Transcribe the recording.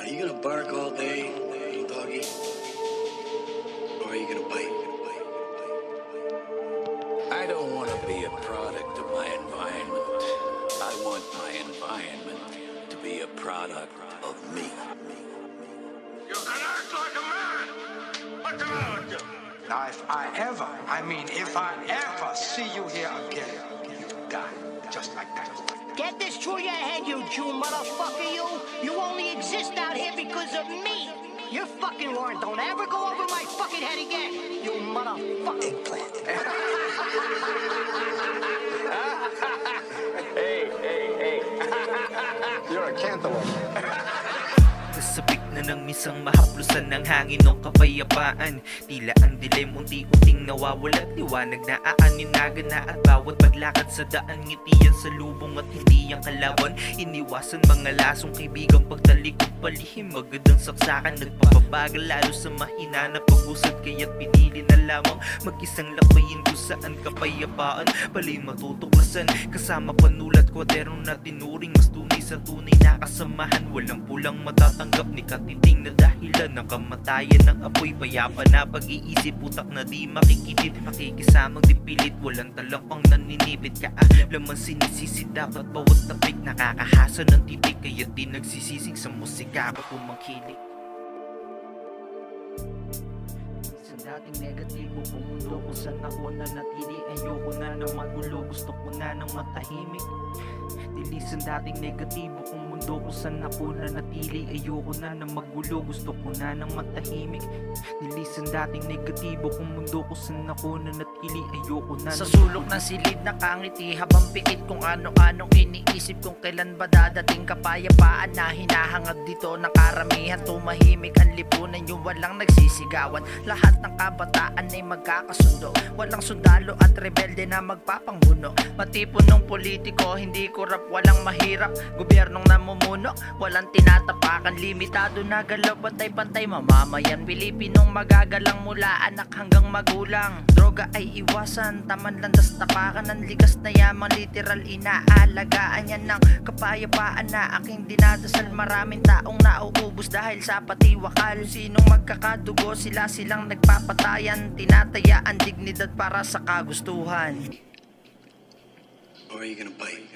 Are you gonna bark all day, little doggy? Or are you gonna bite? I don't want to be a product of my environment. I want my environment to be a product of me. You can act like a man! What the hell do? Now, if I ever see you here again, you die just like that. Get this through your head, you Jew motherfucker, you! You only exist out here because of me! You're fucking warned. Don't ever go over my fucking head again, you motherfucker! Hey. You're a cantaloupe. Sabik na ng misang mahaplusan ng hangin ng kapayapaan. Tila ang dilim unti-unting nawawala. Liwanag na aaninagan na at bawat paglakad sa daan. Ngitiyan sa lubong at hindi ang kalaban. Iniwasan mga lasong kaibigang pagtalikod palihim. Magandang saksakan nagpapabagal lalo sa mahina na pag-usad. Kaya't pinili na lamang mag-isang lapayin kung saan kapayapaan pala'y matutuklasan. Kasama panulat kwaderno na tinuring mas tunay sa tunay na kasamahan. Walang pulang matatanggap ni katiting na dahilan ng kamatayan ng apoy. Payapa na pag-iisip, utak na di makikitid. Makikisamang dipilit, walang talakpang naninipit. Kaalaman sinisisi dapat bawat tapik. Nakakahasa ng titik, kaya di nagsisising sa musika ako tumangkilik. Dating negatibo kung mundo kung saan ako na natili. Ayoko na ng magulo, gusto ko na ng matahimik. Dilisan dating negatibo kung mundo kung saan ako na natili. Ayoko na ng magulo, gusto ko na ng matahimik. Dilisan dating negatibo kung mundo kung saan ako na natili. Ayoko na sa sulok ng silid nakangiti habang pikit kung ano-anong iniisip kung kailan ba dadating kapayapaan na hinahangad dito ng karamihan. Tumahimik ang lipunan yung walang nagsisigawan. Lahat ng kabataan ay magkakasundo. Walang sundalo at rebelde na magpapangbuno. Matipon ng politiko, hindi korap, walang mahirap. Gobyernong namumuno, walang tinatapakan. Limitado na galaw, pantay-pantay mamamayan. Pilipinong magagalang mula anak hanggang magulang. Droga ay iwasan, taman landas tapakan. Ang ligas na yaman, literal inaalagaan yan ng kapayapaan na aking dinadasal. Maraming taong nauubos dahil sa patiwakal. Sinong magkakadugo, silang nagpapatayan. Tinataya ang dignidad para sa kagustuhan. Or are you gonna bite?